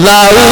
लावू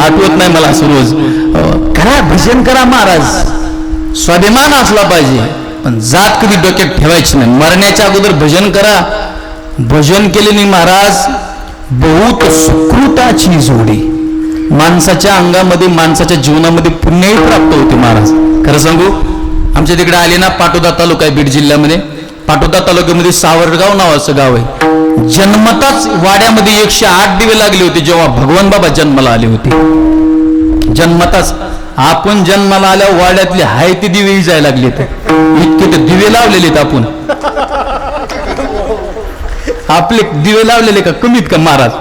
आठवत नाही मला रोज करा भजन करा महाराज, स्वाभिमान असला पाहिजे, पण जात कधी डोक्यात ठेवायची नाही. मरण्याच्या अगोदर भजन करा. भजन केल्याने महाराज बहुत सुकृताची जोडी, माणसाच्या अंगामध्ये माणसाच्या जीवनामध्ये पुण्यही प्राप्त होते महाराज. खरं सांगू, आमच्या तिकडे आले ना, पाटोदा तालुका आहे बीड जिल्ह्यामध्ये. पाटोदा तालुक्यामध्ये सावरगाव नावाचं गाव आहे. जन्मताच वाड्यामध्ये 108 दिवे लागले होते जेव्हा भगवान बाबा जन्माला आले होते. जन्मताच आपण जन्माला आल्या वाड्यातले हाय ते दिवे जायला लागले तर इतके ते दिवे लावलेले आपण. आपले दिवे लावलेले का कमीत का महाराज.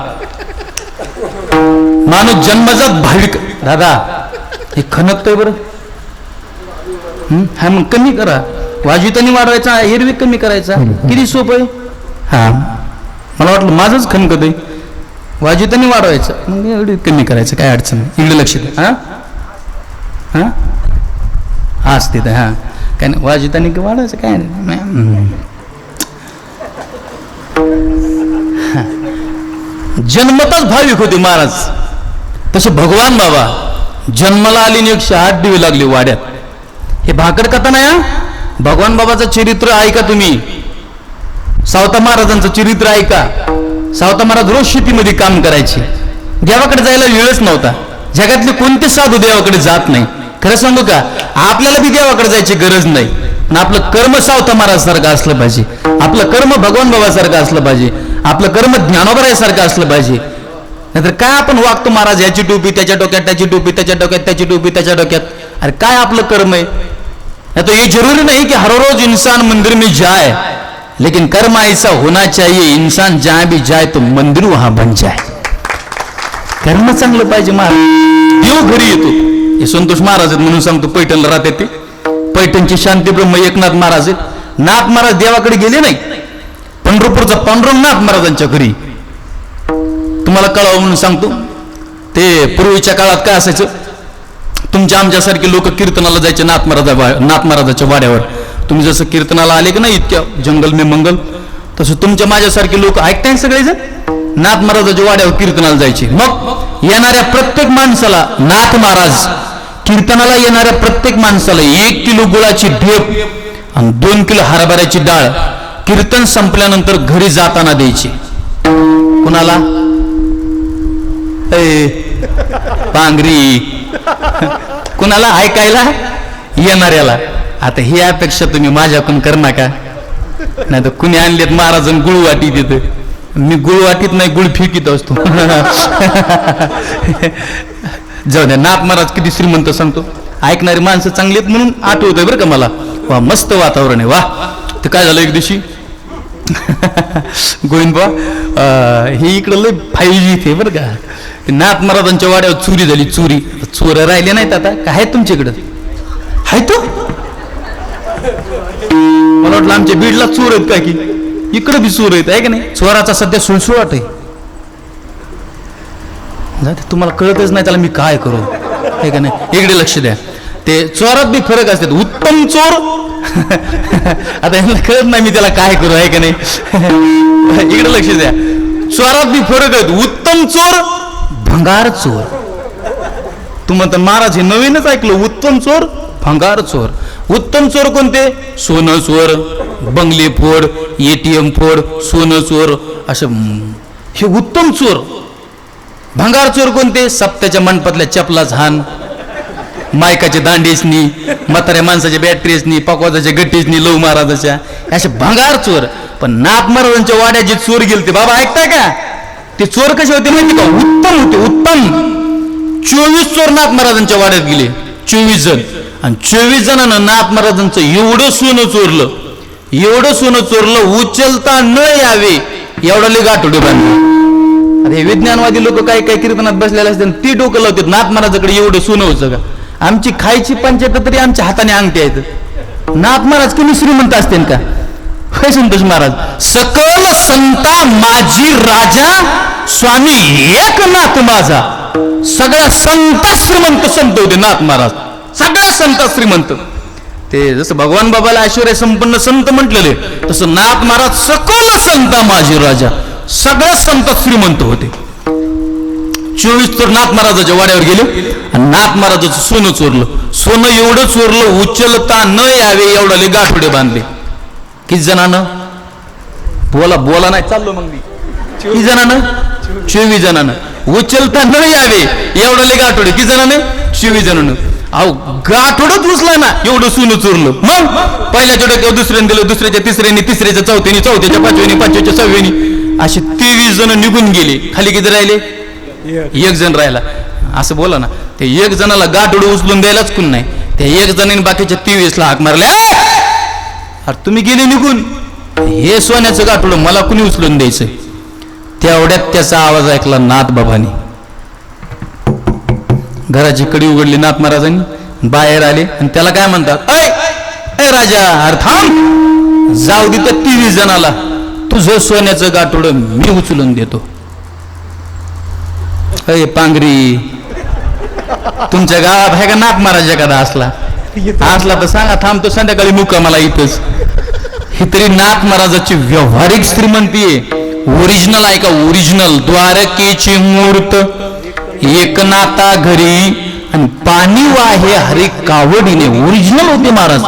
माणूस जन्मजात भाविक. दादा हे खणकतोय बरं, हा मग कमी करा. वाजवितानी वाढवायचा, एरवी कमी करायचा. किती सोपं आहे. हा मला वाटलं माझंच खणकत आहे. वाजवितानी वाढवायचं, मग एवढी कमी करायचं, काय अडचण नाही. इकडे लक्ष द्या. हा हा असते तर हा काय नाही. वाजवितानी वाढवायचं काय नाही. जन्मताच भाविक होते महाराज. तसे भगवान बाबा जन्माला आली 108 दिवे लागले वाड्यात. हे भाकड कथा नाही. भगवान बाबाचं चरित्र ऐका तुम्ही. सावता महाराजांचं चरित्र ऐका. सावता महाराज रोज शेतीमध्ये काम करायचे. देवाकडे जायला वेळच नव्हता. जगातले कोणते साधू देवाकडे जात नाही. खरं सांगू का, आपल्याला बी देवाकडे जायची गरज नाही. ना आपलं कर्म सावता महाराजसारखं असलं पाहिजे, आपलं कर्म भगवान बाबासारखं असलं पाहिजे, आपलं कर्म ज्ञानोबरायासारखं असलं पाहिजे. नाहीतर काय आपण वागतो, महाराज याची टोपी त्याच्या डोक्यात, त्याची टोपी त्याच्या डोक्यात, त्याची टोपी त्याच्या डोक्यात. अरे काय आपलं कर्म आहे? तो ये जरूरी नहीं कि हर रोज इंसान मंदिर में जाए, लेकिन कर्म ऐसा होना चाहिए इंसान जहां भी जाए तो मंदिर वहां बन जाए. कर्म चांगलं पाहिजे. महाराज देव घरी येतो. हे संतोष महाराज आहेत म्हणून सांगतो, पैठणला राहते ते. पैठणचे शांती ब्रह्म एकनाथ महाराज आहेत. नाथ महाराज देवाकडे गेले नाही, पंढरपूरचा पांडुरंगनाथ महाराजांच्या घरी. तुम्हाला कळावं म्हणून सांगतो, ते पूर्वीच्या काळात काय असायचं, तुमच्या आमच्यासारखे लोक कीर्तनाला जायचे नाथ महाराजाच्या वाड्यावर. तुम्ही जसं कीर्तनाला आले की नाही इतक्या जंगल में मंगल, तसं तुमच्या माझ्यासारखे लोक ऐकताय सगळेजण नाथ महाराजाच्या वाड्यावर कीर्तनाला जायचे. मग येणाऱ्या प्रत्येक माणसाला नाथ महाराज कीर्तनाला येणाऱ्या प्रत्येक माणसाला 1 किलो गुळाची ढेप आणि 2 किलो हरभऱ्याची डाळ कीर्तन संपल्यानंतर घरी जाताना द्यायची. कुणाला? पांगरी. कुणाला? ऐकायला येणाऱ्याला. आता ही अपेक्षा तुम्ही माझ्याकडून कर नका. नाही तर कुणी आणलेत महाराज गुळ वाटी तिथं, मी गुळ वाटीत नाही गुळ फेकीत असतो. जाऊ द्या. नाथ महाराज किती श्रीमंत सांगतो, ऐकणारी माणसं चांगली आहेत म्हणून आठवतंय बरं का मला. वा मस्त वातावरण आहे. वा ते काय झालं एक दिवशी गोविंदबा हे इकडं लय 5G इथे बरं का. नाथ महाराजांच्या वाड्यावर चोरी झाली. चोर राहिले नाहीत आता. काय तुमच्याकडं हाय तो? मला वाटलं आमच्या बीडला चोर आहेत काय, की इकडे बी चोर आहेत आहे का नाही. चोराचा सध्या सुळसुळाट आहे. तुम्हाला कळतच नाही त्याला मी काय करू आहे का नाही. इकडे लक्ष द्या. ते चोरात बी फरक असतात. उत्तम चोर आता यांना कळत नाही मी त्याला काय करू आहे का नाही. इकडे लक्ष द्या. चोरात बी फरक आहेत. उत्तम चोर, भंगार चोर. तुम्हाला महाराज हे नवीनच ऐकलं. उत्तम चोर, भंगार चोर. उत्तम चोर कोणते? सोनं चोर, बंगले फोड, ATM फोड, सोनं चोर, असे हे उत्तम चोर. भंगार चोर कोणते? सप्त्याच्या मंडपातल्या चपला झान, मायकाच्या दांडेसनी, म्हाताऱ्या माणसाच्या बॅटरीसनी, पकवाजाच्या गट्टीसनी, लव महाराजाच्या, असे भंगार चोर. पण नाथ महाराजांच्या वाड्यात जे चोर गेलते बाबा ऐकताय का, ते चोर कसे होते माहिती का? उत्तम होते. उत्तम. 24 चोर नाथ महाराजांच्या वाड्यात गेले. 24 जण. आणि 24 जणांना नाथ महाराजांचं एवढं सोनं चोरलं, एवढं सोनं चोरलं, उचलता न यावे एवढा लय गाठोडे बांधले. हे विज्ञानवादी लोक काय काय कीर्तनात बसलेले असतात, ती डोकं लावतात नाथ महाराजाकडे एवढं सोनं होतं का. आमची खायची पंचायत तरी आमच्या हाताने अंगठी आहेत. नाथ महाराज किती श्रीमंत असतील का. होय संतोष महाराज. सकल संता माझी राजा, स्वामी एक नाथ माझा. सगळ्या संत श्रीमंत संत होते नाथ महाराज. सगळ्या संत श्रीमंत. ते जसं भगवान बाबाला ऐश्वर्य संपन्न संत म्हटलेले, तसं नाथ महाराज सकल संता माझी राजा, सगळ्या संत श्रीमंत होते. 24 तर नाथ महाराजाच्या वाड्यावर गेले आणि नाथ महाराजाचं सोनं चोरलं. सोनं एवढं चोरलं, उचलता न यावे एवढे गाठोडे बांधले. किती जणांना? बोला नाही चाललो मग मी. किती जणांना? 24 जणांना. उचलता न यावे एवढे गाठोडे. किती जणांना? 24 जणांना. अहो गाठोडच उचला ना, एवढं सोनं चोरलं. मग पहिल्याच्या डोक्यावर दुसऱ्याने दिलं, दुसऱ्याच्या तिसऱ्याने, तिसऱ्याच्या चौथ्याने, चौथ्याच्या पाचव्याने, पाचव्याच्या सहाव्याने, असे 23 जण निघून गेले. खाली किती राहिले? 1 जण राहिला. असं बोला ना. ते 1 जणाला गाठोड उचलून द्यायलाच कोण नाही. त्या 1 जणांनी बाकीच्या 23ला हाक मारले. अरे तुम्ही गेले निघून, हे सोन्याचं गाठोड मला कुणी उचलून द्यायचं. तेवढ्यात त्याचा आवाज ऐकला नाथ बाबांनी. घराची कडी उघडली नाथ महाराजांनी, बाहेर आले आणि त्याला काय म्हणतात, ऐ राजा, अरे थांब, जाऊ दे त्या 23 जणाला, तुझं सोन्याचं गाठोड मी उचलून देतो. अय पांगरी, तुमच्या गावात आहे का नाथ महाराज एखादा असला तर सांगा, थांबतो संध्याकाळी मुक्कामाला इथंच. ही तरी नाथ महाराजाची व्यावहारिक श्रीमंती आहे. ओरिजिनल आहे का? ओरिजिनल. द्वारकेची मूर्त एकनाथा घरी आणि पाणी वाहे हरे कावडीने. ओरिजिनल होते महाराज.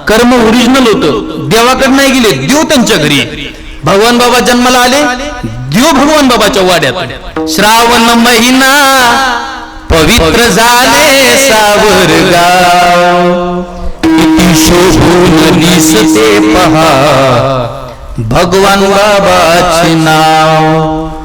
कर्म ओरिजिनल होतं. देवाकडे नाही गेले, देव त्यांच्या घरी. भगवान बाबा जन्माला आले, देव भगवान बाबाच्या वाड्यात. श्रावण महिना पवित्र झाले सावरगाव, किती शोभून दिसते पहा भगवान बाबाचे नाव.